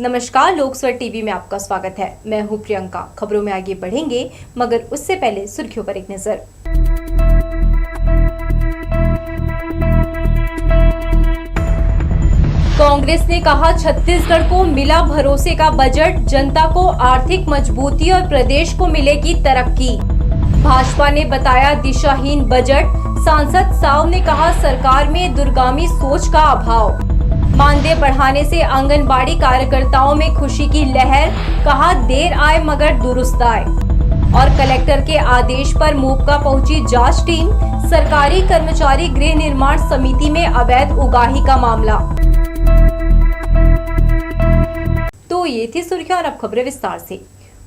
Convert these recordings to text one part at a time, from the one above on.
नमस्कार, लोकस्वर टीवी में आपका स्वागत है। मैं हूं प्रियंका। खबरों में आगे बढ़ेंगे, मगर उससे पहले सुर्खियों पर एक नजर। कांग्रेस ने कहा, छत्तीसगढ़ को मिला भरोसे का बजट, जनता को आर्थिक मजबूती और प्रदेश को मिलेगी तरक्की। भाजपा ने बताया दिशाहीन बजट। सांसद साव ने कहा, सरकार में दूरगामी सोच का अभाव। मानदेय बढ़ाने से आंगनबाड़ी कार्यकर्ताओं में खुशी की लहर, कहा देर आए मगर दुरुस्त आए। और कलेक्टर के आदेश पर मोपका पहुंची जांच टीम, सरकारी कर्मचारी गृह निर्माण समिति में अवैध उगाही का मामला। तो ये थी सुर्खियां, और अब खबरें विस्तार से।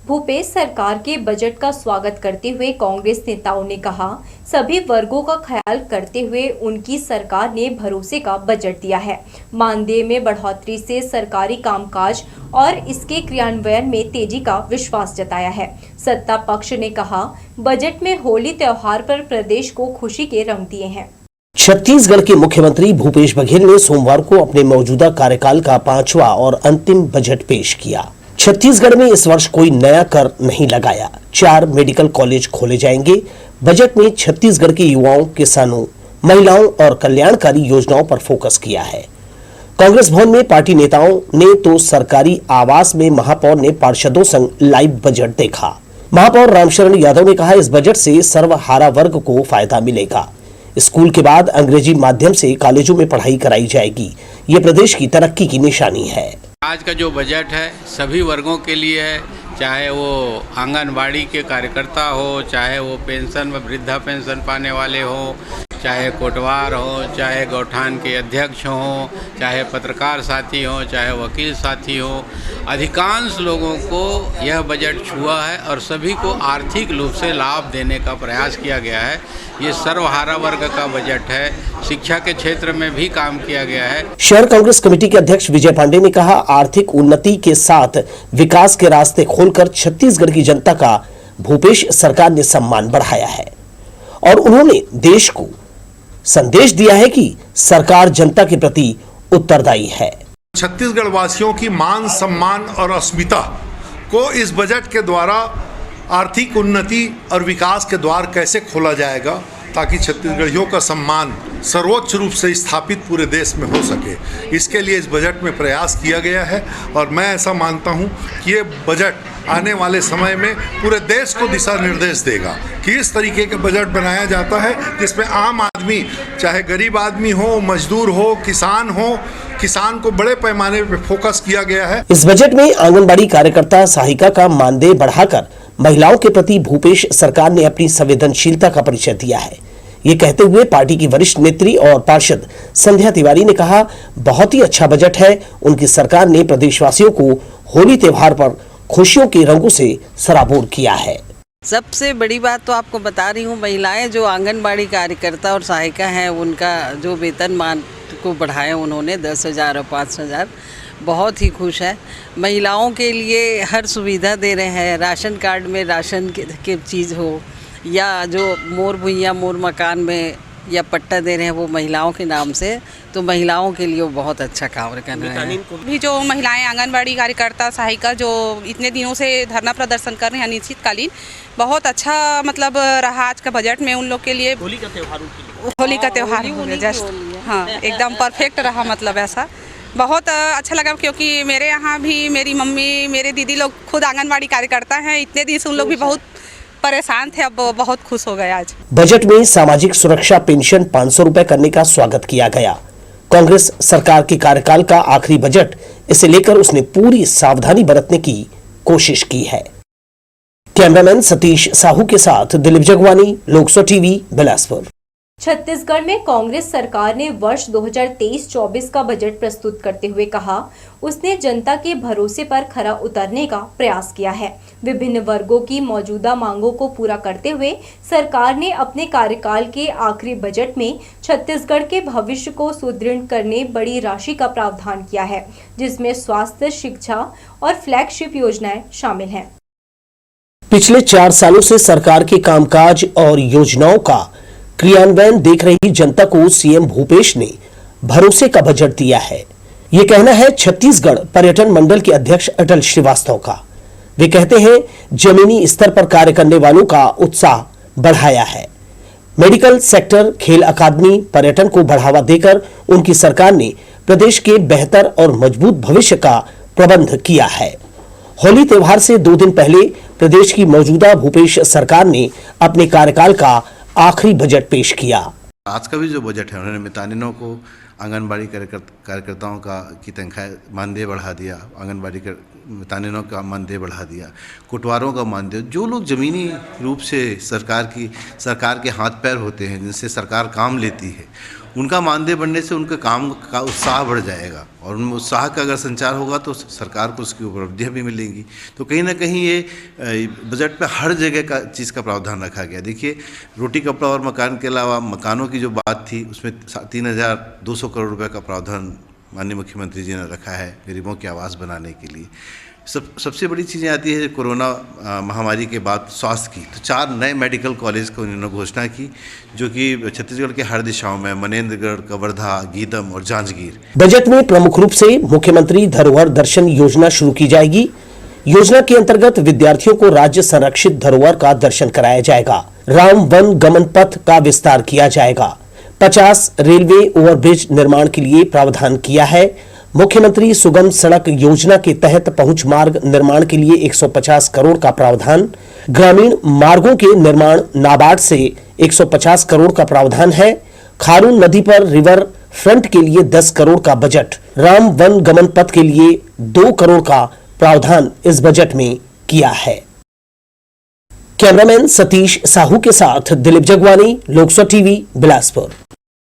भूपेश सरकार के बजट का स्वागत करते हुए कांग्रेस नेताओं ने कहा, सभी वर्गों का ख्याल करते हुए उनकी सरकार ने भरोसे का बजट दिया है। मानदेय में बढ़ोतरी से सरकारी कामकाज और इसके क्रियान्वयन में तेजी का विश्वास जताया है। सत्ता पक्ष ने कहा, बजट में होली त्योहार पर प्रदेश को खुशी के रंग दिए हैं। छत्तीसगढ़ के मुख्यमंत्री भूपेश बघेल ने सोमवार को अपने मौजूदा कार्यकाल का 5वां और अंतिम बजट पेश किया। छत्तीसगढ़ में इस वर्ष कोई नया कर नहीं लगाया। 4 मेडिकल कॉलेज खोले जाएंगे। बजट में छत्तीसगढ़ के युवाओं, किसानों, महिलाओं और कल्याणकारी योजनाओं पर फोकस किया है। कांग्रेस भवन में पार्टी नेताओं ने तो सरकारी आवास में महापौर ने पार्षदों संग लाइव बजट देखा। महापौर रामशरण यादव ने कहा, इस बजट से सर्वहारा वर्ग को फायदा मिलेगा। स्कूल के बाद अंग्रेजी माध्यम से कॉलेजों में पढ़ाई कराई जाएगी। ये प्रदेश की तरक्की की निशानी है। आज का जो बजट है सभी वर्गों के लिए है, चाहे वो आंगनबाड़ी के कार्यकर्ता हो, चाहे वो पेंशन व वृद्धा पेंशन पाने वाले हो, चाहे कोटवार हो, चाहे गौठान के अध्यक्ष हों, चाहे पत्रकार साथी हों, चाहे वकील साथी हों। अधिकांश लोगों को यह बजट छुआ है और सभी को आर्थिक रूप से लाभ देने का प्रयास किया गया है। ये सर्वहारा वर्ग का बजट है। शिक्षा के क्षेत्र में भी काम किया गया है। शहर कांग्रेस कमेटी के अध्यक्ष विजय पांडे ने कहा, आर्थिक उन्नति के साथ विकास के रास्ते खोलकर छत्तीसगढ़ की जनता का भूपेश सरकार ने सम्मान बढ़ाया है और उन्होंने देश को संदेश दिया है कि सरकार जनता के प्रति उत्तरदायी है। छत्तीसगढ़ वासियों की मान सम्मान और अस्मिता को इस बजट के द्वारा आर्थिक उन्नति और विकास के द्वार कैसे खोला जाएगा ताकि छत्तीसगढ़ियों का सम्मान सर्वोच्च रूप से स्थापित पूरे देश में हो सके। इसके लिए इस बजट में प्रयास किया गया है और मैं ऐसा मानता हूं कि ये बजट आने वाले समय में पूरे देश को दिशा निर्देश देगा कि इस तरीके का बजट बनाया जाता है जिसमें आम आदमी, चाहे गरीब आदमी हो, मजदूर हो, किसान को बड़े पैमाने पर फोकस किया गया है। इस बजट में आंगनबाड़ी कार्यकर्ता सहायिका का मानदेय बढ़ाकर महिलाओं के प्रति भूपेश सरकार ने अपनी संवेदनशीलता का परिचय दिया है। ये कहते हुए पार्टी की वरिष्ठ नेत्री और पार्षद संध्या तिवारी ने कहा, बहुत ही अच्छा बजट है। उनकी सरकार ने प्रदेशवासियों को होली त्योहार पर खुशियों के रंगों से सराबोर किया है। सबसे बड़ी बात तो आपको बता रही हूँ, महिलाएं जो आंगनबाड़ी कार्यकर्ता और सहायिका हैं, उनका जो वेतनमान को बढ़ाया उन्होंने 10,000 और 5,000, बहुत ही खुश है। महिलाओं के लिए हर सुविधा दे रहे हैं। राशन कार्ड में राशन के चीज़ हो, या जो मोर भुइयाँ मोर मकान में या पट्टा दे रहे हैं वो महिलाओं के नाम से, तो महिलाओं के लिए वो बहुत अच्छा काम कर रहे हैं। भी जो महिलाएं आंगनबाड़ी कार्यकर्ता सहायिका जो इतने दिनों से धरना प्रदर्शन कर रहे हैं अनिश्चितकालीन, बहुत अच्छा मतलब रहा आज का बजट में उन लोग के लिए। होली का त्यौहार हो गया जस्ट, हाँ एकदम परफेक्ट रहा। मतलब ऐसा बहुत अच्छा लगा क्योंकि मेरे यहाँ भी मेरी मम्मी, मेरे दीदी लोग खुद आंगनबाड़ी कार्यकर्ता हैं। इतने दिन से उन लोग भी बहुत परेशान थे, अब बहुत खुश हो गए। आज बजट में सामाजिक सुरक्षा पेंशन 500 रुपए करने का स्वागत किया गया। कांग्रेस सरकार के कार्यकाल का आखिरी बजट, इसे लेकर उसने पूरी सावधानी बरतने की कोशिश की है। कैमरामैन सतीश साहू के साथ दिलीप जगवानी, लोकसभा टीवी, बिलासपुर। छत्तीसगढ़ में कांग्रेस सरकार ने वर्ष 2023-24 का बजट प्रस्तुत करते हुए कहा, उसने जनता के भरोसे पर खरा उतरने का प्रयास किया है। विभिन्न वर्गों की मौजूदा मांगों को पूरा करते हुए सरकार ने अपने कार्यकाल के आखिरी बजट में छत्तीसगढ़ के भविष्य को सुदृढ़ करने बड़ी राशि का प्रावधान किया है, जिसमें स्वास्थ्य, शिक्षा और फ्लैगशिप योजनाएं शामिल हैं। पिछले 4 सालों से सरकार के कामकाज और योजनाओं का क्रियान्वयन देख रही जनता को सीएम भूपेश ने भरोसे का बजट दिया है। ये कहना है छत्तीसगढ़ पर्यटन मंडल के अध्यक्ष अटल श्रीवास्तव का। वे कहते हैं जमीनी स्तर पर कार्य करने वालों का उत्साह बढ़ाया है। मेडिकल सेक्टर, खेल अकादमी, पर्यटन को बढ़ावा देकर उनकी सरकार ने प्रदेश के बेहतर और मजबूत भविष्य का प्रबंध किया है। होली त्योहार से 2 दिन पहले प्रदेश की मौजूदा भूपेश सरकार ने अपने कार्यकाल का आखिरी बजट पेश किया। आज का भी जो बजट है उन्होंने मितानिनों को, आंगनबाड़ी कार्यकर्ताओं की तनख्वाह मानदेय बढ़ा दिया, आंगनबाड़ी मितानिनों का मानदेय बढ़ा दिया, कोटवारों का मानदेय, जो लोग ज़मीनी रूप से सरकार के हाथ पैर होते हैं, जिनसे सरकार काम लेती है, उनका मानदेय बढ़ने से उनके काम का उत्साह बढ़ जाएगा और उनमें उत्साह का अगर संचार होगा तो सरकार को उसकी उपलब्धियाँ भी मिलेंगी। तो कहीं ना कहीं ये बजट पे हर जगह का चीज़ का प्रावधान रखा गया। देखिए, रोटी कपड़ा और मकान के अलावा मकानों की जो बात थी उसमें 3200 करोड़ रुपए का प्रावधान माननीय मुख्यमंत्री जी ने रखा है गरीबों के आवास बनाने के लिए। सबसे बड़ी चीज़ें आती है कोरोना महामारी के बाद स्वास्थ्य की, तो 4 नए मेडिकल कॉलेज को उन्होंने घोषणा की, जो कि छत्तीसगढ़ के हर दिशाओं में, मनेन्द्रगढ़, कवर्धा, गीदम और जांजगीर। बजट में प्रमुख रूप से मुख्यमंत्री धरोहर दर्शन योजना शुरू की जाएगी। योजना के अंतर्गत विद्यार्थियों को राज्य संरक्षित धरोहर का दर्शन कराया जाएगा। राम वन गमन पथ का विस्तार किया जाएगा। 50 रेलवे ओवरब्रिज निर्माण के लिए प्रावधान किया है। मुख्यमंत्री सुगम सड़क योजना के तहत पहुंच मार्ग निर्माण के लिए 150 करोड़ का प्रावधान। ग्रामीण मार्गों के निर्माण नाबार्ड से 150 करोड़ का प्रावधान है। खारून नदी पर रिवर फ्रंट के लिए 10 करोड़ का बजट। राम वन गमन पथ के लिए 2 करोड़ का प्रावधान इस बजट में किया है। कैमरामैन सतीश साहू के साथ दिलीप जगवानी, लोकसभा टीवी, बिलासपुर।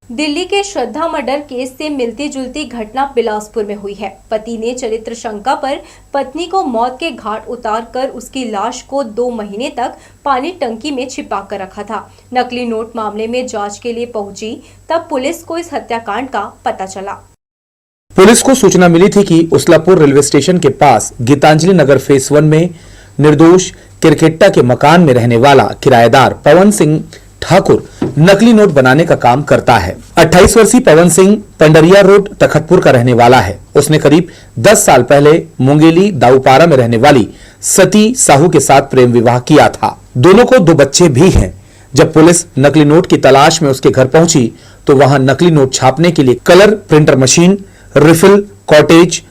दिल्ली के श्रद्धा मर्डर केस से मिलती जुलती घटना बिलासपुर में हुई है। पति ने चरित्र शंका पर पत्नी को मौत के घाट उतारकर उसकी लाश को 2 महीने तक पानी टंकी में छिपा कर रखा था। नकली नोट मामले में जांच के लिए पहुंची, तब पुलिस को इस हत्याकांड का पता चला। पुलिस को सूचना मिली थी कि उसलापुर रेलवे स्टेशन के पास गीतांजलि नगर फेस 1 में निर्दोष किरकेट्टा के मकान में रहने वाला किराएदार पवन सिंह ठाकुर नकली नोट बनाने का काम करता है। 28 वर्षीय पवन सिंह पंडरिया रोड तखतपुर का रहने वाला है। उसने करीब 10 साल पहले मुंगेली दाऊपारा में रहने वाली सती साहू के साथ प्रेम विवाह किया था। दोनों को 2 बच्चे भी हैं। जब पुलिस नकली नोट की तलाश में उसके घर पहुंची तो वहां नकली नोट छापने के लिए colour printer machine, refill, cottage,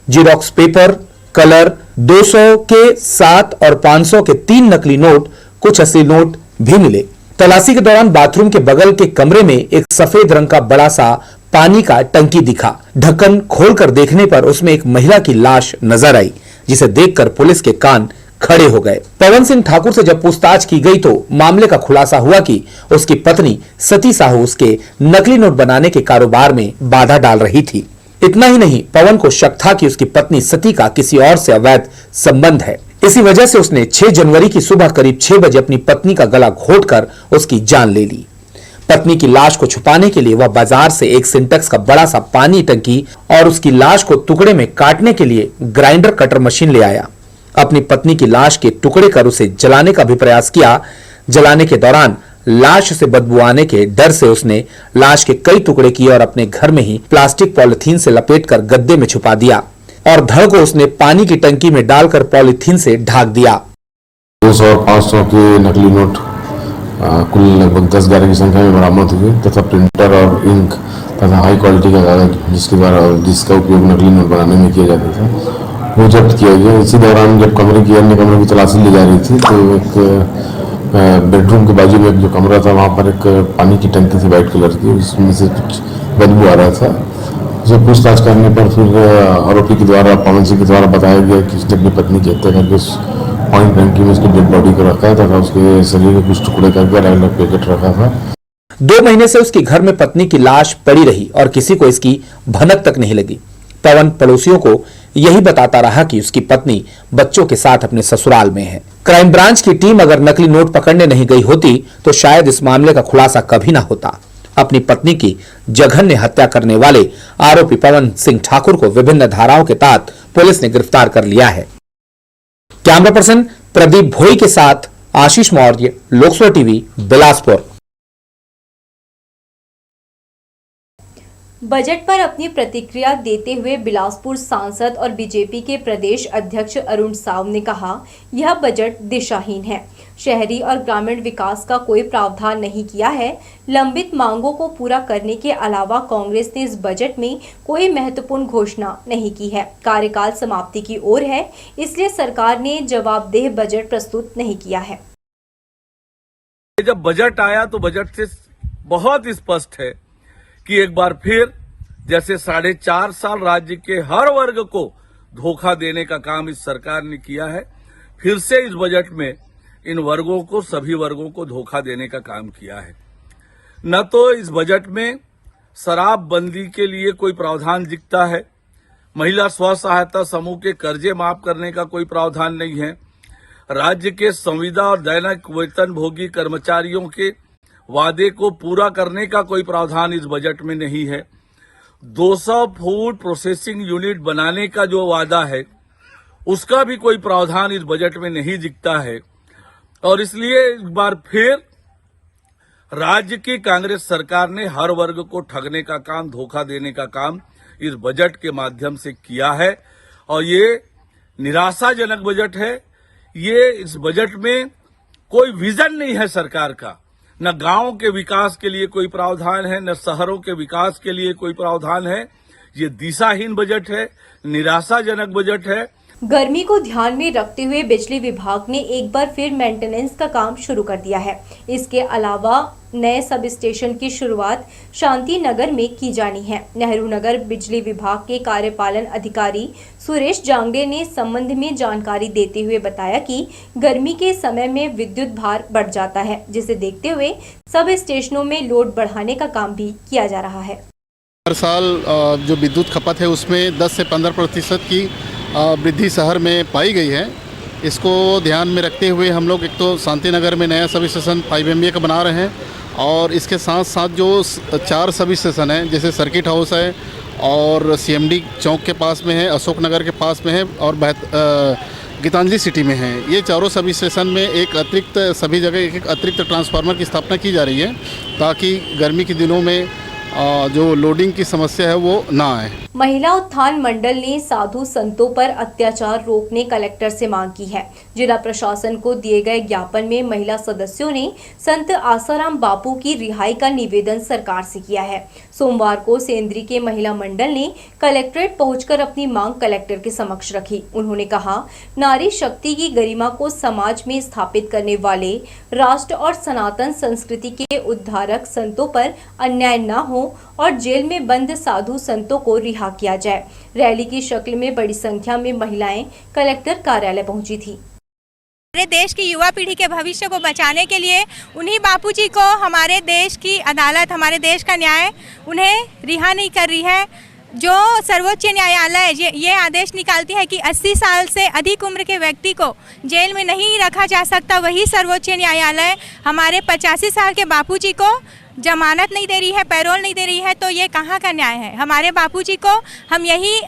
xerox paper, colour 200 के 7 और 500 के 3 नकली नोट, कुछ असली नोट भी मिले। तलाशी के दौरान बाथरूम के बगल के कमरे में एक सफेद रंग का बड़ा सा पानी का टंकी दिखा। ढक्कन खोलकर देखने पर उसमें एक महिला की लाश नजर आई, जिसे देखकर पुलिस के कान खड़े हो गए। पवन सिंह ठाकुर से जब पूछताछ की गई तो मामले का खुलासा हुआ कि उसकी पत्नी सती साहू उसके नकली नोट बनाने के कारोबार में बाधा डाल रही थी। इतना ही नहीं, पवन को शक था कि उसकी पत्नी सती का किसी और से अवैध संबंध है। इसी वजह से उसने 6 जनवरी की सुबह करीब 6 बजे अपनी पत्नी का गला घोंटकर उसकी जान ले ली। पत्नी की लाश को छुपाने के लिए वह बाजार से एक सिंटेक्स का बड़ा सा पानी टंकी और उसकी लाश को टुकड़े में काटने के लिए ग्राइंडर कटर मशीन ले आया। अपनी पत्नी की लाश के टुकड़े कर उसे जलाने का भी प्रयास किया। जलाने के दौरान लाश से बदबू आने के डर से उसने लाश के कई टुकड़े किए और अपने घर में ही प्लास्टिक पॉलिथीन से लपेटकर गद्दे में छुपा दिया और धड़ को उसने पानी की टंकी में डालकर पॉलिथीन से ढक दिया। 200 और 500 के नकली नोट कुल लगभग 10-11 की संख्या में बरामद हुए तथा प्रिंटर और इंक तथा हाई क्वालिटी का कागज जिसका उपयोग नकली नोट बनाने में किया जाता था वो जब्त किया गया। इसी दौरान जब कमरे की तलाशी ली जा रही थी तो एक बेडरूम के बाजू में जो कमरा था वहाँ पर एक पानी की टंकी थी वाइट कलर की, उसमें से कुछ बदबू आ रहा था। उसे पूछताछ करने पर फिर आरोपी के द्वारा, पवन सिंह के द्वारा बताया गया कि उसने अपनी पत्नी की हत्या करके उस पानी टंकी में उसकी डेड बॉडी को रखा तथा उसके शरीर के कुछ टुकड़े करके अलग अलग पैकेट रखा था। 2 महीने से उसके घर में पत्नी की लाश पड़ी रही और किसी को इसकी भनक तक नहीं लगी। पवन पड़ोसियों को यही बताता रहा कि उसकी पत्नी बच्चों के साथ अपने ससुराल में है। क्राइम ब्रांच की टीम अगर नकली नोट पकड़ने नहीं गई होती तो शायद इस मामले का खुलासा कभी ना होता। अपनी पत्नी की जघन्य हत्या करने वाले आरोपी पवन सिंह ठाकुर को विभिन्न धाराओं के तहत पुलिस ने गिरफ्तार कर लिया है। कैमरा पर्सन प्रदीप भोई के साथ आशीष मौर्य, लोकसभा टीवी, बिलासपुर। बजट पर अपनी प्रतिक्रिया देते हुए बिलासपुर सांसद और बीजेपी के प्रदेश अध्यक्ष अरुण साव ने कहा, यह बजट दिशाहीन है। शहरी और ग्रामीण विकास का कोई प्रावधान नहीं किया है। लंबित मांगों को पूरा करने के अलावा कांग्रेस ने इस बजट में कोई महत्वपूर्ण घोषणा नहीं की है। कार्यकाल समाप्ति की ओर है, इसलिए सरकार ने जवाबदेह बजट प्रस्तुत नहीं किया है। जब बजट आया तो बजट से बहुत स्पष्ट है कि एक बार फिर जैसे 4.5 साल राज्य के हर वर्ग को धोखा देने का काम इस सरकार ने किया है, फिर से इस बजट में इन वर्गों को, सभी वर्गों को धोखा देने का काम किया है। न तो इस बजट में शराबबंदी के लिए कोई प्रावधान दिखता है, महिला स्व सहायता समूह के कर्जे माफ करने का कोई प्रावधान नहीं है, राज्य के संविदा और दैनिक वेतनभोगी कर्मचारियों के वादे को पूरा करने का कोई प्रावधान इस बजट में नहीं है, 200 फूड प्रोसेसिंग यूनिट बनाने का जो वादा है उसका भी कोई प्रावधान इस बजट में नहीं दिखता है। और इसलिए एक बार फिर राज्य की कांग्रेस सरकार ने हर वर्ग को ठगने का काम, धोखा देने का काम इस बजट के माध्यम से किया है और ये निराशाजनक बजट है। ये इस बजट में कोई विजन नहीं है सरकार का, न गांव के विकास के लिए कोई प्रावधान है, न शहरों के विकास के लिए कोई प्रावधान है। ये दिशाहीन बजट है, निराशाजनक बजट है। गर्मी को ध्यान में रखते हुए बिजली विभाग ने एक बार फिर मेंटेनेंस का काम शुरू कर दिया है। इसके अलावा नए सब स्टेशन की शुरुआत शांति नगर में की जानी है। नेहरू नगर बिजली विभाग के कार्यपालन अधिकारी सुरेश जांगड़े ने इस संबंध में जानकारी देते हुए बताया कि गर्मी के समय में विद्युत भार बढ़ जाता है, जिसे देखते हुए सब स्टेशनों में लोड बढ़ाने का काम भी किया जा रहा है। हर साल जो विद्युत खपत है उसमें 10 से 15% की वृद्धि शहर में पाई गई है। इसको ध्यान में रखते हुए हम लोग एक तो शांति नगर में नया सब स्टेशन 5 MVA का बना रहे हैं और इसके साथ साथ जो 4 सब स्टेशन हैं, जैसे सर्किट हाउस है और CMD चौक के पास में है, अशोक नगर के पास में है और गीतांजलि सिटी में है। ये चारों सब स्टेशन में एक अतिरिक्त, सभी जगह एक अतिरिक्त ट्रांसफार्मर की स्थापना की जा रही है ताकि गर्मी के दिनों में जो लोडिंग की समस्या है वो ना आए। महिला उत्थान मंडल ने साधु संतों पर अत्याचार रोकने कलेक्टर से मांग की है। जिला प्रशासन को दिए गए ज्ञापन में महिला सदस्यों ने संत आसाराम बापू की रिहाई का निवेदन सरकार से किया है। सोमवार को सेंद्री के महिला मंडल ने कलेक्ट्रेट पहुंचकर अपनी मांग कलेक्टर के समक्ष रखी। उन्होंने कहा, नारी शक्ति की गरिमा को समाज में स्थापित करने वाले राष्ट्र और सनातन संस्कृति के उद्धारक संतों पर अन्याय न हो और जेल में बंद साधु संतों को रिहा किया जाए। रैली की शक्ल में बड़ी संख्या में महिलाएं कलेक्टर कार्यालय पहुंची थी। हमारे देश की युवा पीढ़ी के भविष्य को बचाने के लिए उन्हीं बापूजी को हमारे देश की अदालत, हमारे देश का न्याय उन्हें रिहा नहीं कर रही है। जो सर्वोच्च न्यायालय ये आदेश निकालती है कि 80 साल से अधिक उम्र के व्यक्ति को जेल में नहीं रखा जा सकता, वही सर्वोच्च न्यायालय हमारे 85 साल के बापूजी को जमानत नहीं दे रही है, पैरोल नहीं दे रही है। तो ये कहाँ का न्याय है? हमारे बापूजी को हम यही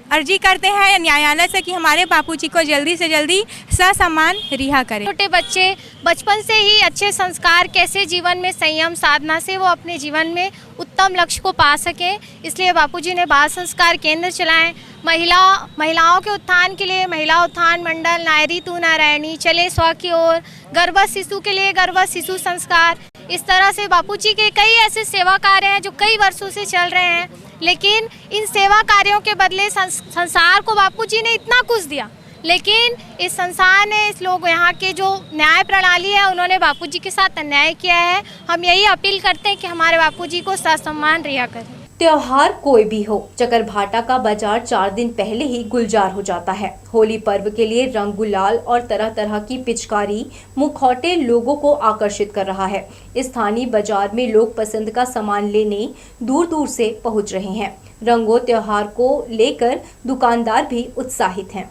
अर्जी करते हैं न्यायालय से कि हमारे बापूजी को जल्दी से जल्दी ससम्मान रिहा करें। छोटे बच्चे बचपन से ही अच्छे संस्कार कैसे जीवन में संयम साधना से वो अपने जीवन में उत्तम लक्ष्य को पा सकें, इसलिए बापूजी ने बाल संस्कार केंद्र चलाएं। महिलाओं के उत्थान के लिए महिला उत्थान मंडल, नारी तू नारायणी, चले स्व की ओर, गर्भस्थ शिशु के लिए गर्भस्थ शिशु संस्कार, इस तरह से बापूजी के कई ऐसे सेवा कार्य हैं जो कई वर्षों से चल रहे हैं। लेकिन इन सेवा कार्यों के बदले संसार को बापूजी ने इतना कुछ दिया, लेकिन इस संसार ने, इस लोग यहाँ के जो न्याय प्रणाली है, उन्होंने बापूजी के साथ अन्याय किया है। हम यही अपील करते हैं कि हमारे बापूजी को ससम्मान रिहा करें। त्योहार कोई भी हो, चकरभाटा का बाजार 4 दिन पहले ही गुलजार हो जाता है। होली पर्व के लिए रंग गुलाल और तरह तरह की पिचकारी, मुखौटे लोगों को आकर्षित कर रहा है। स्थानीय बाजार में लोग पसंद का सामान लेने दूर दूर से पहुंच रहे हैं। रंगों त्योहार को लेकर दुकानदार भी उत्साहित हैं।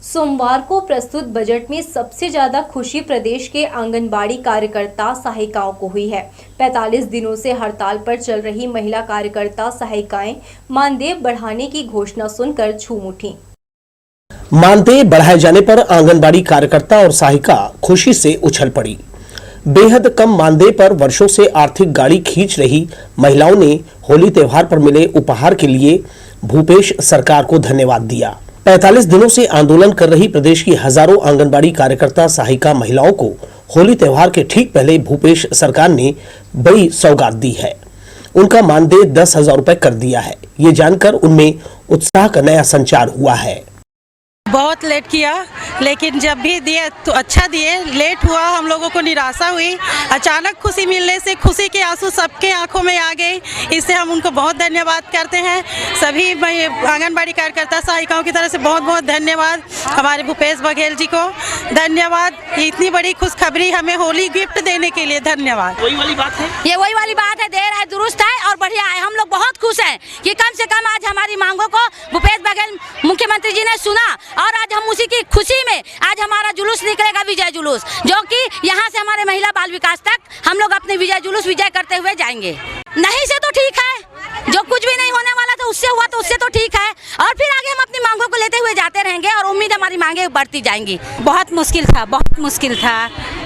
सोमवार को प्रस्तुत बजट में सबसे ज्यादा खुशी प्रदेश के आंगनबाड़ी कार्यकर्ता सहायिकाओं को हुई है। 45 दिनों से हड़ताल पर चल रही महिला कार्यकर्ता सहायिकाएं मानदेय बढ़ाने की घोषणा सुनकर झूम उठी। मानदेय बढ़ाए जाने पर आंगनबाड़ी कार्यकर्ता और सहायिका खुशी से उछल पड़ी। बेहद कम मानदेय पर वर्षों से आर्थिक गाड़ी खींच रही महिलाओं ने होली त्योहार पर मिले उपहार के लिए भूपेश सरकार को धन्यवाद दिया। 45 दिनों से आंदोलन कर रही प्रदेश की हजारों आंगनबाड़ी कार्यकर्ता सहायिका महिलाओं को होली त्योहार के ठीक पहले भूपेश सरकार ने बड़ी सौगात दी है। उनका मानदेय 10,000 रुपए कर दिया है। ये जानकर उनमें उत्साह का नया संचार हुआ है। बहुत लेट किया, लेकिन जब भी दिए तो अच्छा दिए। लेट हुआ, हम लोगों को निराशा हुई। अचानक खुशी मिलने से खुशी के आंसू सबके आंखों में आ गए। इससे हम उनको बहुत धन्यवाद करते हैं। सभी आंगनबाड़ी कार्यकर्ता सहायिकाओं की तरफ से बहुत बहुत धन्यवाद। हमारे भूपेश बघेल जी को धन्यवाद। इतनी बड़ी खुशखबरी हमें होली गिफ्ट देने के लिए धन्यवाद। वही वाली बात है, ये वही वाली बात है। देर है दुरुस्त है और बढ़िया है। हम लोग बहुत खुश हैं कि कम से कम आज हमारी मांगों को भूपेश बघेल मुख्यमंत्री जी ने सुना और आज हम उसी की खुशी में आज हमारा जुलूस निकलेगा, विजय जुलूस, जो कि यहाँ से हमारे महिला बाल विकास तक हम लोग अपने विजय जुलूस विजय करते हुए जाएंगे। नहीं से तो ठीक है, जो कुछ भी नहीं होने वाला था उससे हुआ तो उससे तो ठीक है, और फिर आगे हम अपनी मांगों को लेते हुए जाते रहेंगे और उम्मीद हमारी मांगे बढ़ती जाएंगी। बहुत मुश्किल था, बहुत मुश्किल था।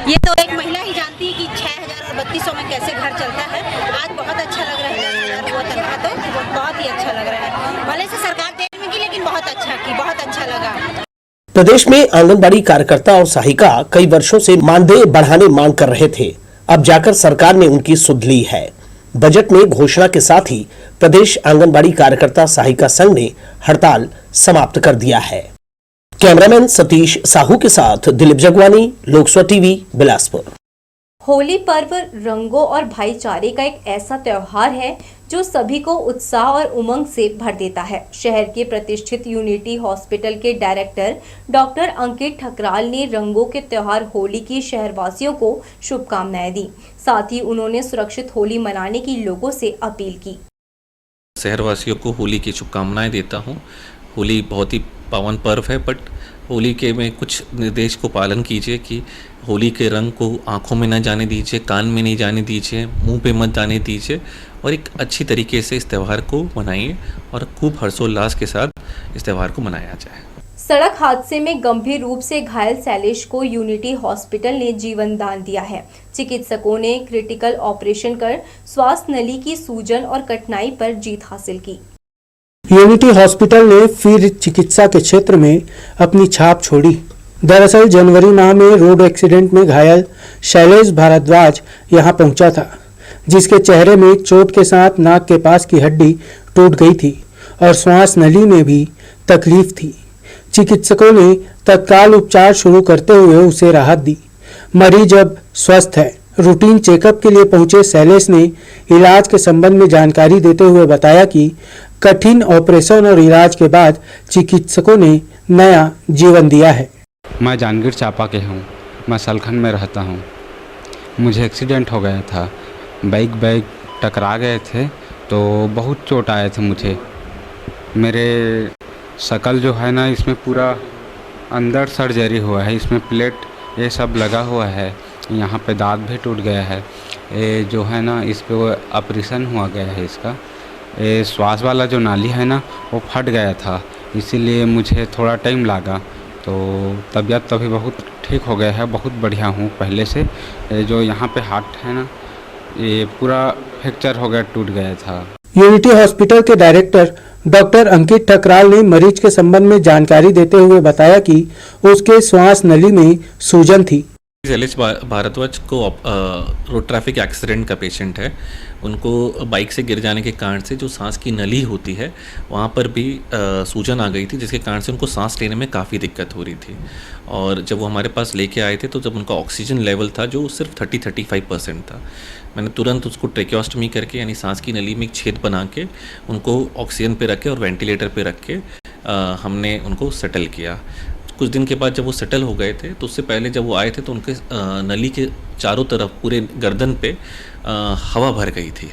ये तो एक महिला ही जानती है कि 6,000 और 3200 में कैसे घर चलता है। आज बहुत अच्छा लग रहा है। 10,000 हुआ तनख्वाह तो बहुत ही अच्छा लग रहा है। भले से सरकार देने की, लेकिन बहुत अच्छा की, बहुत अच्छा लगा। प्रदेश में आंगनबाड़ी कार्यकर्ता और सहायिका कई वर्षों से मानदेय बढ़ाने मांग कर रहे थे। अब जाकर सरकार ने उनकी सुध ली है। बजट में घोषणा के साथ ही प्रदेश आंगनबाड़ी कार्यकर्ता सहायिका संघ ने हड़ताल समाप्त कर दिया है। कैमरामैन सतीश साहू के साथ दिलीप जगवानी, लोकसभा टीवी, बिलासपुर। होली पर्व रंगों और भाईचारे का एक ऐसा त्योहार है जो सभी को उत्साह और उमंग से भर देता है। शहर के प्रतिष्ठित यूनिटी हॉस्पिटल के डायरेक्टर डॉक्टर अंकित ठकराल ने रंगों के त्योहार होली की शहरवासियों को शुभकामनाएं दी। साथ ही उन्होंने सुरक्षित होली मनाने की लोगों से अपील की। शहरवासियों को होली की शुभकामनाएं देता हूं। होली बहुत ही पावन पर्व है, बट होली के में कुछ निर्देश को पालन कीजिए कि होली के रंग को आंखों में न जाने दीजिए, कान में नहीं जाने दीजिए, मुंह पे मत जाने दीजिए और एक अच्छी तरीके से इस त्यौहार को मनाइए और खूब हर्षोल्लास के साथ इस त्यौहार को मनाया जाए। सड़क हादसे में गंभीर रूप से घायल शैलेश को यूनिटी हॉस्पिटल ने जीवन दान दिया है। चिकित्सकों ने क्रिटिकल ऑपरेशन कर श्वास नली की सूजन और कठिनाई पर जीत हासिल की। यूनिटी हॉस्पिटल ने फिर चिकित्सा के क्षेत्र में अपनी छाप छोड़ी। दरअसल जनवरी माह में रोड एक्सीडेंट में घायल शैलेश भारद्वाज यहां पहुंचा था, जिसके चेहरे में चोट के साथ नाक के पास की हड्डी टूट गई थी और श्वास नली में भी तकलीफ थी। चिकित्सकों ने तत्काल उपचार शुरू करते हुए उसे राहत दी। मरीज अब स्वस्थ है। रूटीन चेकअप के लिए पहुंचे शैलेश ने इलाज के संबंध में जानकारी देते हुए बताया कि कठिन ऑपरेशन और इलाज के बाद चिकित्सकों ने नया जीवन दिया है। मैं जांजगीर चांपा के हूँ। मैं सलखन में रहता हूँ। मुझे एक्सीडेंट हो गया था। बाइक टकरा गए थे तो बहुत चोट आए थे मुझे। मेरे शकल जो है ना, इसमें पूरा अंदर सर्जरी हुआ है। इसमें प्लेट ये सब लगा हुआ है। यहाँ पे दांत भी टूट गया है। ये जो है ना, इस पे वो ऑपरेशन हुआ गया है इसका। ये श्वास वाला जो नाली है ना, वो फट गया था, इसीलिए मुझे थोड़ा टाइम लगा। तो तबीयत तो अभी बहुत ठीक हो गया है, बहुत बढ़िया हूँ पहले से। जो यहाँ पे हार्ट है ना, ये पूरा फ्रैक्चर हो गया, टूट गया था। यूनिटी हॉस्पिटल के डायरेक्टर डॉक्टर अंकित ठकराल ने मरीज के संबंध में जानकारी देते हुए बताया कि उसके श्वास नली में सूजन थी। शैलेश भारद्वाज को रोड ट्रैफिक एक्सीडेंट का पेशेंट है। उनको बाइक से गिर जाने के कारण से जो सांस की नली होती है वहाँ पर भी सूजन आ गई थी, जिसके कारण से उनको सांस लेने में काफ़ी दिक्कत हो रही थी। और जब वो हमारे पास लेके आए थे तो जब उनका ऑक्सीजन लेवल था जो सिर्फ 30-35% था, मैंने तुरंत उसको ट्रेक्योस्टमी करके यानी सांस की नली में एक छेद बना के उनको ऑक्सीजन पे रखे और वेंटिलेटर पे रख के हमने उनको सेटल किया। कुछ दिन के बाद जब वो सेटल हो गए थे तो उससे पहले जब वो आए थे तो उनके नली के चारों तरफ पूरे गर्दन पे हवा भर गई थी।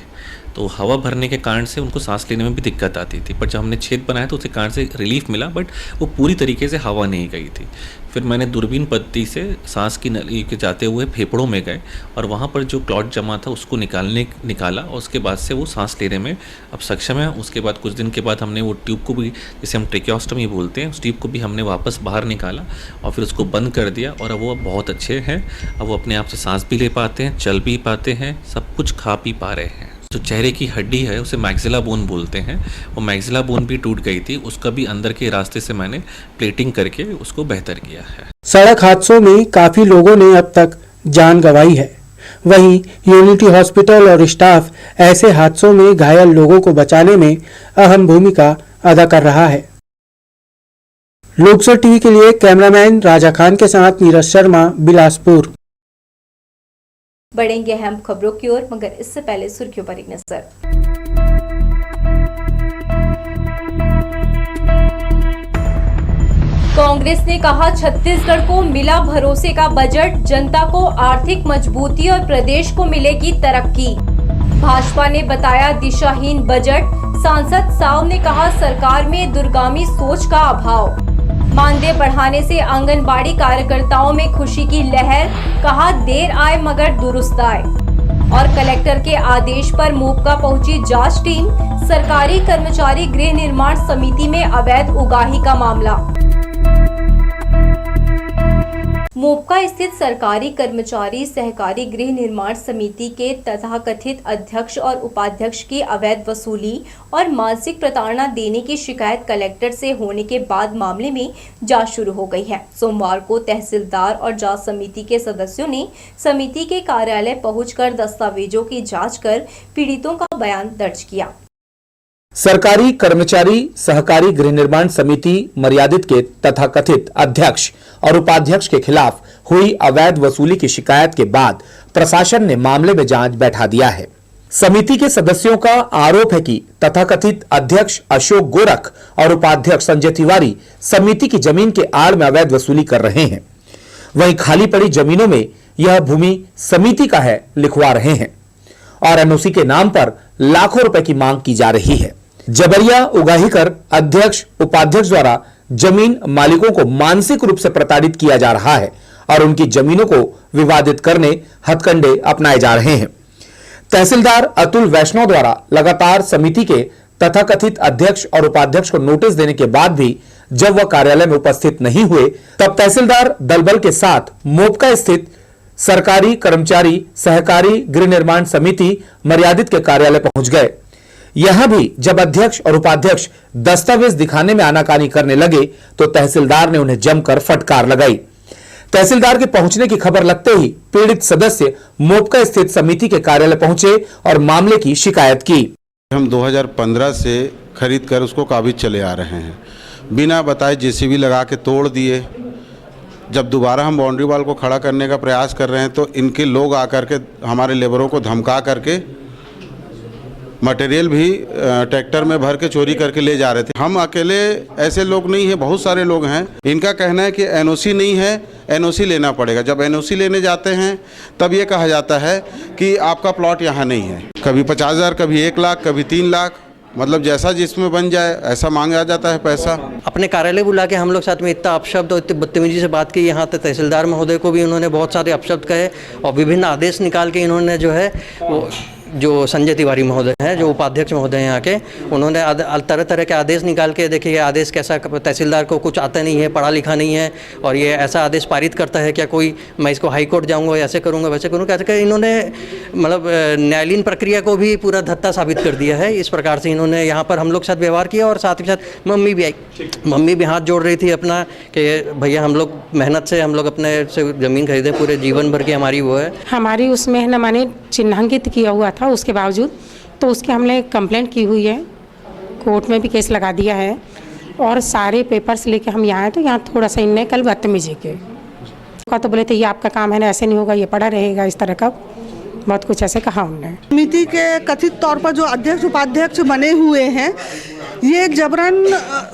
तो हवा भरने के कारण से उनको सांस लेने में भी दिक्कत आती थी। पर जब हमने छेद बनाया तो उसके कारण से रिलीफ मिला, बट वो पूरी तरीके से हवा नहीं गई थी। फिर मैंने दूरबीन पद्धति से सांस की नली के जाते हुए फेफड़ों में गए और वहाँ पर जो क्लॉट जमा था उसको निकाला और उसके बाद से वो सांस लेने में अब सक्षम है। उसके बाद कुछ दिन के बाद हमने वो ट्यूब को भी, जिसे हम ट्रेकियोस्टमी बोलते हैं, उस ट्यूब को भी हमने वापस बाहर निकाला और फिर उसको बंद कर दिया और अब वो बहुत अच्छे हैं। अब वो अपने आप से सांस भी ले पाते हैं, चल भी पाते हैं, सब कुछ खा पी पा रहे हैं। जो चेहरे की हड्डी है उसे मैक्सिला बोन बोलते हैं, वो मैक्सिला बोन भी टूट गई थी, उसका भी अंदर के रास्ते से मैंने प्लेटिंग करके उसको बेहतर किया है। सड़क हादसों में काफी लोगों ने अब तक जान गंवाई है। वहीं यूनिटी हॉस्पिटल और स्टाफ ऐसे हादसों में घायल लोगों को बचाने में अहम भूमिका अदा कर रहा है। लोकसर टीवी के लिए कैमरामैन राजा खान के साथ नीरज शर्मा, बिलासपुर। बढ़ेंगे अहम खबरों की ओर, मगर इससे पहले सुर्खियों पर एक नजर। कांग्रेस ने कहा छत्तीसगढ़ को मिला भरोसे का बजट, जनता को आर्थिक मजबूती और प्रदेश को मिलेगी तरक्की। भाजपा ने बताया दिशाहीन बजट। सांसद साव ने कहा सरकार में दूरगामी सोच का अभाव। मानदेय बढ़ाने से आंगनबाड़ी कार्यकर्ताओं में खुशी की लहर, कहा देर आए मगर दुरुस्त आए। और कलेक्टर के आदेश पर मोपका पहुंची जांच टीम, सरकारी कर्मचारी गृह निर्माण समिति में अवैध उगाही का मामला। मोपका स्थित सरकारी कर्मचारी सहकारी गृह निर्माण समिति के तथाकथित अध्यक्ष और उपाध्यक्ष की अवैध वसूली और मानसिक प्रताड़ना देने की शिकायत कलेक्टर से होने के बाद मामले में जांच शुरू हो गई है। सोमवार को तहसीलदार और जांच समिति के सदस्यों ने समिति के कार्यालय पहुंचकर दस्तावेजों की जांच कर पीड़ितों का बयान दर्ज किया। सरकारी कर्मचारी सहकारी गृह निर्माण समिति मर्यादित के तथाकथित अध्यक्ष और उपाध्यक्ष के खिलाफ हुई अवैध वसूली की शिकायत के बाद प्रशासन ने मामले में जांच बैठा दिया है। समिति के सदस्यों का आरोप है कि तथाकथित अध्यक्ष अशोक गोरख और उपाध्यक्ष संजय तिवारी समिति की जमीन के आड़ में अवैध वसूली कर रहे हैं। वहीं खाली पड़ी जमीनों में यह भूमि समिति का है लिखवा रहे हैं और एनओसी के नाम पर लाखों रुपए की मांग की जा रही है। जबरिया उगाही कर अध्यक्ष उपाध्यक्ष द्वारा जमीन मालिकों को मानसिक रूप से प्रताड़ित किया जा रहा है और उनकी जमीनों को विवादित करने हथकंडे अपनाए जा रहे हैं। तहसीलदार अतुल वैष्णव द्वारा लगातार समिति के तथाकथित अध्यक्ष और उपाध्यक्ष को नोटिस देने के बाद भी जब वह कार्यालय में उपस्थित नहीं हुए, तब तहसीलदार दलबल के साथ मोपका स्थित सरकारी कर्मचारी सहकारी गृह निर्माण समिति मर्यादित के कार्यालय पहुंच गए। यहां भी जब अध्यक्ष और उपाध्यक्ष दस्तावेज दिखाने में आनाकानी करने लगे तो तहसीलदार ने उन्हें जमकर फटकार लगाई। तहसीलदार के पहुंचने की खबर लगते ही पीड़ित सदस्य मोपका स्थित समिति के कार्यालय पहुंचे और मामले की शिकायत की। हम 2015 से खरीद कर उसको काबिज चले आ रहे हैं, बिना बताए जेसीबी लगा के तोड़ दिए। जब दोबारा हम बाउंड्री वॉल को खड़ा करने का प्रयास कर रहे हैं तो इनके लोग आकर के हमारे लेबरों को धमका करके मटेरियल भी ट्रैक्टर में भर के चोरी करके ले जा रहे थे। हम अकेले ऐसे लोग नहीं हैं, बहुत सारे लोग हैं। इनका कहना है कि एनओसी नहीं है, एनओसी लेना पड़ेगा। जब एनओसी लेने जाते हैं तब ये कहा जाता है कि आपका प्लॉट यहाँ नहीं है। कभी 50,000, कभी 1 लाख, कभी 3 लाख, मतलब जैसा जिसमें बन जाए ऐसा मांगा जाता है पैसा। अपने कार्यालय बुला के हम लोग साथ में इतना अपशब्द और इतनी बदतमीजी से बात की। यहाँ तक तहसीलदार महोदय को भी उन्होंने बहुत सारे अपशब्द कहे और विभिन्न आदेश निकाल के इन्होंने जो है वो जो संजय तिवारी महोदय हैं, जो उपाध्यक्ष महोदय हैं यहाँ के, उन्होंने तरह तरह के आदेश निकाल के देखिए आदेश कैसा, तहसीलदार को कुछ आता नहीं है, पढ़ा लिखा नहीं है और ये ऐसा आदेश पारित करता है क्या कोई, मैं इसको हाई कोर्ट जाऊँगा, ऐसे करूँगा वैसे करूँगा, कैसे इन्होंने मतलब न्यायालयीन प्रक्रिया को भी पूरा धत्ता साबित कर दिया है। इस प्रकार से इन्होंने यहाँ पर हम लोग साथ व्यवहार किया और साथ ही साथ मम्मी भी आई, मम्मी भी हाथ जोड़ रही थी अपना कि भैया हम लोग मेहनत से हम लोग अपने से ज़मीन खरीदे, पूरे जीवन भर की हमारी वो है। हमारी उसमें न माने चिन्हांकित किया हुआ था, उसके बावजूद तो उसके हमने कंप्लेंट की हुई है, कोर्ट में भी केस लगा दिया है और सारे पेपर्स लेके हम यहाँ आए तो यहाँ थोड़ा सा इनने कल बदतमीजी के तो बोले थे ये आपका काम है ना, ऐसे नहीं होगा, ये पड़ा रहेगा, इस तरह का बहुत कुछ ऐसे कहा उन्होंने। समिति के कथित तौर पर जो अध्यक्ष उपाध्यक्ष बने हुए हैं ये जबरन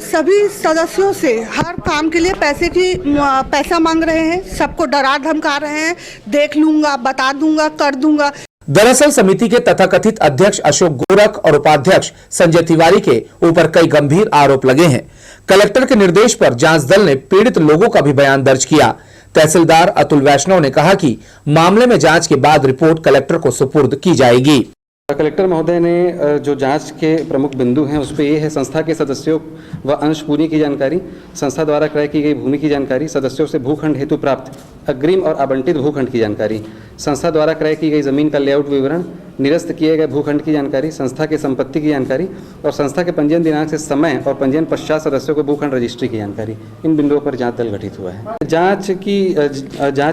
सभी सदस्यों से हर काम के लिए पैसा मांग रहे हैं, सबको डरा धमका रहे हैं, देख लूँगा, बता दूंगा, कर दूंगा। दरअसल समिति के तथाकथित अध्यक्ष अशोक गोरख और उपाध्यक्ष संजय तिवारी के ऊपर कई गंभीर आरोप लगे हैं। कलेक्टर के निर्देश पर जांच दल ने पीड़ित लोगों का भी बयान दर्ज किया। तहसीलदार अतुल वैष्णव ने कहा कि मामले में जांच के बाद रिपोर्ट कलेक्टर को सुपुर्द की जाएगी। कलेक्टर महोदय ने जो जांच के प्रमुख बिंदु हैं उस पर ये है संस्था के सदस्यों व अंश पूरी की जानकारी, संस्था द्वारा क्रय की गई भूमि की जानकारी, सदस्यों से भूखंड हेतु प्राप्त अग्रिम और आवंटित भूखंड की जानकारी, संस्था द्वारा क्रय की गई जमीन का लेआउट विवरण, निरस्त किए गए भूखंड की जानकारी, संस्था की संपत्ति की जानकारी और संस्था के पंजीयन दिनांक से समय और पंजीयन पश्चात सदस्यों को भूखंड रजिस्ट्री की जानकारी। इन बिंदुओं पर जांच दल गठित हुआ है। जांच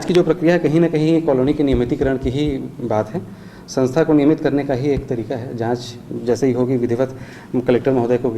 की जो प्रक्रिया है कहीं ना कहीं कॉलोनी के नियमितीकरण की ही बात है। संस्था को नियमित करने का ही एक तरीका है। जांच जैसे ही होगी विधिवत कलेक्टर महोदय को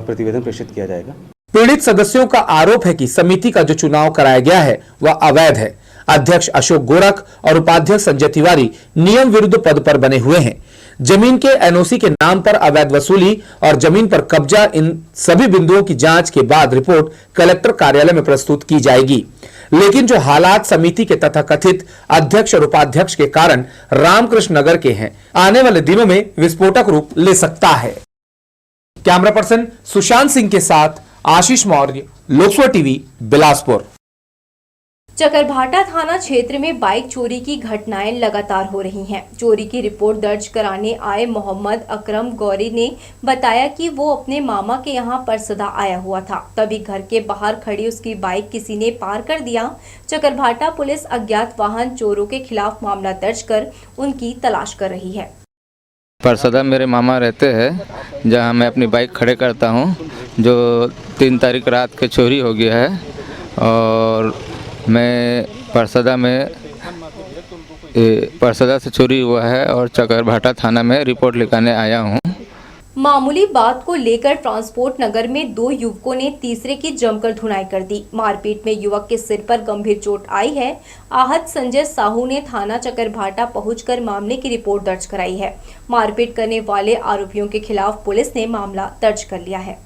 प्रतिवेदन प्रेषित किया जाएगा। पीड़ित सदस्यों का आरोप है कि समिति का जो चुनाव कराया गया है वह अवैध है। अध्यक्ष अशोक गोरख और उपाध्यक्ष संजय तिवारी नियम विरुद्ध पद पर बने हुए हैं। जमीन के एनओसी के नाम पर अवैध वसूली और जमीन पर कब्जा, इन सभी बिंदुओं की जांच के बाद रिपोर्ट कलेक्टर कार्यालय में प्रस्तुत की जाएगी। लेकिन जो हालात समिति के तथाकथित अध्यक्ष और उपाध्यक्ष के कारण रामकृष्ण नगर के हैं, आने वाले दिनों में विस्फोटक रूप ले सकता है। कैमरा पर्सन सुशांत सिंह के साथ आशीष मौर्य, लोकसभा टीवी, बिलासपुर। चकरभाटा थाना क्षेत्र में बाइक चोरी की घटनाएं लगातार हो रही हैं। चोरी की रिपोर्ट दर्ज कराने आए मोहम्मद अकरम गौरी ने बताया कि वो अपने मामा के यहां परसदा आया हुआ था, तभी घर के बाहर खड़ी उसकी बाइक किसी ने पार कर दिया। चकरभाटा पुलिस अज्ञात वाहन चोरों के खिलाफ मामला दर्ज कर उनकी तलाश कर रही है। परसदा मेरे मामा रहते हैं, जहाँ मैं अपनी बाइक खड़े करता हूँ, जो 3 तारीख रात के चोरी हो गया है और मैं परसदा से चोरी हुआ है और चकरभाटा थाना में रिपोर्ट लिखाने आया हूँ। मामूली बात को लेकर ट्रांसपोर्ट नगर में 2 युवकों ने तीसरे की जमकर धुनाई कर दी। मारपीट में युवक के सिर पर गंभीर चोट आई है। आहत संजय साहू ने थाना चकरभाटा पहुंचकर मामले की रिपोर्ट दर्ज कराई है। मारपीट करने वाले आरोपियों के खिलाफ पुलिस ने मामला दर्ज कर लिया है।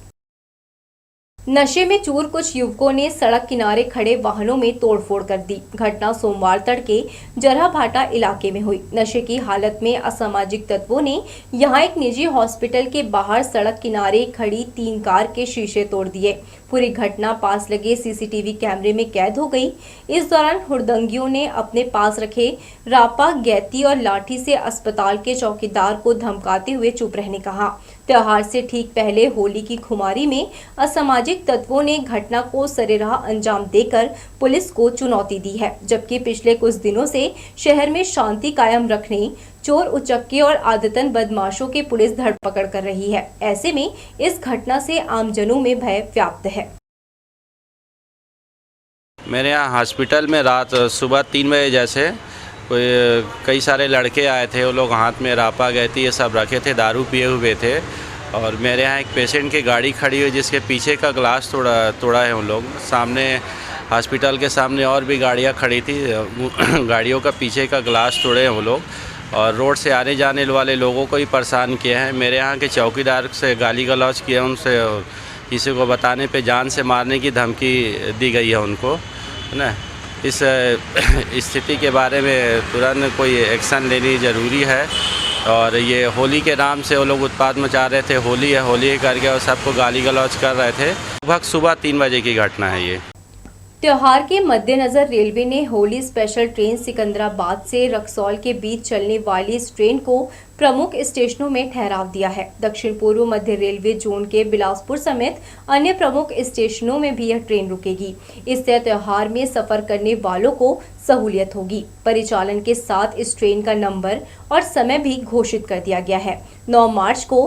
नशे में चूर कुछ युवकों ने सड़क किनारे खड़े वाहनों में तोड़फोड़ कर दी। घटना सोमवार तड़के जरहाभाटा इलाके में हुई। नशे की हालत में असामाजिक तत्वों ने यहां एक निजी हॉस्पिटल के बाहर सड़क किनारे खड़ी 3 कार के शीशे तोड़ दिए। पूरी घटना पास लगे सीसीटीवी कैमरे में कैद हो गई। इस दौरान हुड़दंगियों ने अपने पास रखे रापा, गैती और लाठी से अस्पताल के चौकीदार को धमकाते हुए चुप रहने कहा। त्योहार से ठीक पहले होली की खुमारी में असामाजिक तत्वों ने घटना को सरेराह अंजाम देकर पुलिस को चुनौती दी है, जबकि पिछले कुछ दिनों से शहर में शांति कायम रखने चोर उचक्के और आदतन बदमाशों की पुलिस धरपकड़ कर रही है। ऐसे में इस घटना से आमजनों में भय व्याप्त है। मेरे यहाँ हॉस्पिटल में रात सुबह 3 बजे जैसे कई सारे लड़के आए थे। वो लोग हाथ में रापा, गैती ये सब रखे थे, दारू पिए हुए थे और मेरे यहाँ एक पेशेंट की गाड़ी खड़ी हुई जिसके पीछे का ग्लास तोड़ा है उन लोग। सामने हॉस्पिटल के सामने और भी गाड़ियाँ खड़ी थी, गाड़ियों का पीछे का ग्लास तोड़े हैं वो लोग और रोड से आने जाने वाले लोगों को ही परेशान किए हैं। मेरे यहाँ के चौकीदार से गाली गलौज किया, उनसे किसी को बताने पे जान से मारने की धमकी दी गई है उनको, है ना। इस स्थिति के बारे में तुरंत कोई एक्शन लेनी ज़रूरी है। और ये होली के नाम से वो लोग उत्पात मचा रहे थे। होली है, होली करके और सबको गाली गलौज कर रहे थे। लगभग सुबह 3 बजे की घटना है ये। त्योहार के मद्देनजर रेलवे ने होली स्पेशल ट्रेन सिकंदराबाद से रक्सौल के बीच चलने वाली इस ट्रेन को प्रमुख स्टेशनों में ठहराव दिया है। दक्षिण पूर्व मध्य रेलवे जोन के बिलासपुर समेत अन्य प्रमुख स्टेशनों में भी यह ट्रेन रुकेगी। इससे त्योहार में सफर करने वालों को सहूलियत होगी। परिचालन के साथ इस ट्रेन का नंबर और समय भी घोषित कर दिया गया है। 9 मार्च को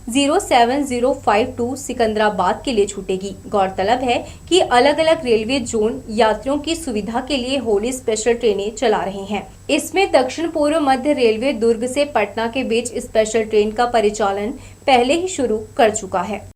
07052 सिकंदराबाद के लिए छूटेगी। गौरतलब है कि अलग अलग रेलवे जोन यात्रियों की सुविधा के लिए होली स्पेशल ट्रेनें चला रहे हैं। इसमें दक्षिण पूर्व मध्य रेलवे दुर्ग से पटना के बीच स्पेशल ट्रेन का परिचालन पहले ही शुरू कर चुका है।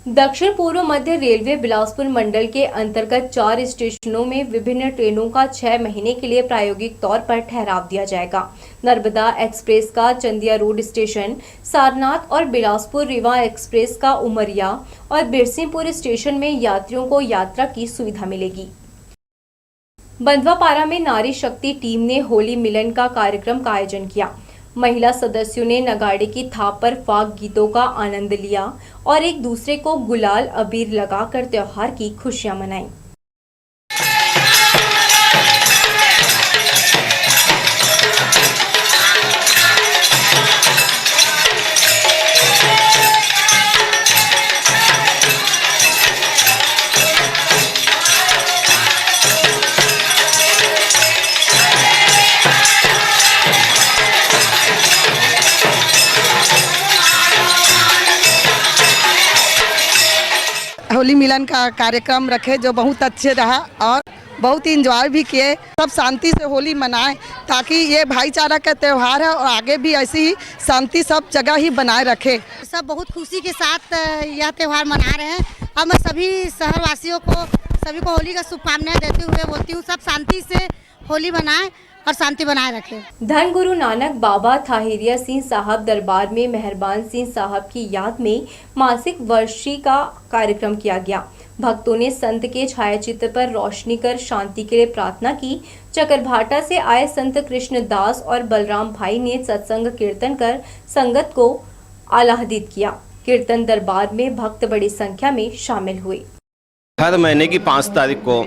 दक्षिण पूर्व मध्य रेलवे बिलासपुर मंडल के अंतर्गत 4 स्टेशनों में विभिन्न ट्रेनों का 6 महीने के लिए प्रायोगिक तौर पर ठहराव दिया जाएगा। नर्मदा एक्सप्रेस का चंदिया रोड स्टेशन, सारनाथ और बिलासपुर रीवा एक्सप्रेस का उमरिया और बिरसिंहपुर स्टेशन में यात्रियों को यात्रा की सुविधा मिलेगी। बंधवापारा में नारी शक्ति टीम ने होली मिलन का कार्यक्रम का आयोजन किया। महिला सदस्यों ने नगाड़े की थाप पर फाग गीतों का आनंद लिया और एक दूसरे को गुलाल अबीर लगाकर त्योहार की खुशियां मनाई। होली मिलन का कार्यक्रम रखे जो बहुत अच्छे रहा और बहुत इंजॉय भी किए। सब शांति से होली मनाएं ताकि ये भाईचारा का त्यौहार है और आगे भी ऐसी ही शांति सब जगह ही बनाए रखे। सब बहुत खुशी के साथ यह त्यौहार मना रहे हैं और मैं सभी शहरवासियों को सभी को होली का शुभकामनाएं देते हुए बोलती हूँ सब शांति से होली मनाएं और शांति बनाए रखें। धन गुरु नानक बाबा थाहिरिया सिंह साहब दरबार में मेहरबान सिंह साहब की याद में मासिक वर्षी का कार्यक्रम किया गया। भक्तों ने संत के छायाचित्र पर रोशनी कर शांति के लिए प्रार्थना की। चकरभाटा से आए संत कृष्णदास और बलराम भाई ने सत्संग कीर्तन कर संगत को आह्लादित किया। कीर्तन दरबार में भक्त बड़ी संख्या में शामिल हुए। हर महीने की 5 तारीख को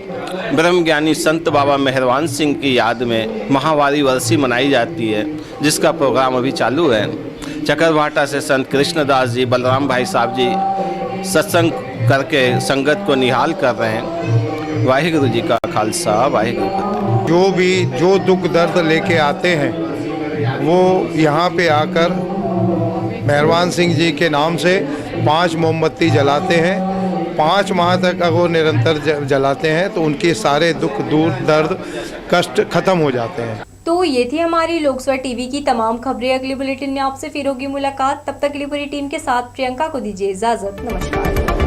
ब्रह्मज्ञानी संत बाबा मेहरबान सिंह की याद में महावारी वर्षी मनाई जाती है, जिसका प्रोग्राम अभी चालू है। चकरभाटा से संत कृष्णदास जी, बलराम भाई साहब जी सत्संग करके संगत को निहाल कर रहे हैं। वाहिगुरु जी का खालसा, वाहिगुरु फतेह। जो दुख दर्द लेके आते हैं वो यहाँ पे आकर मेहरबान सिंह जी के नाम से 5 मोमबत्ती जलाते हैं। 5 माह तक अगर वो निरंतर जलाते हैं तो उनके सारे दुख दूर दर्द कष्ट खत्म हो जाते हैं। तो ये थी हमारी लोकसभा टीवी की तमाम खबरें। अगले बुलेटिन में आपसे फिर होगी मुलाकात। तब तक के लिए पूरी टीम के साथ प्रियंका को दीजिए इजाजत। नमस्कार।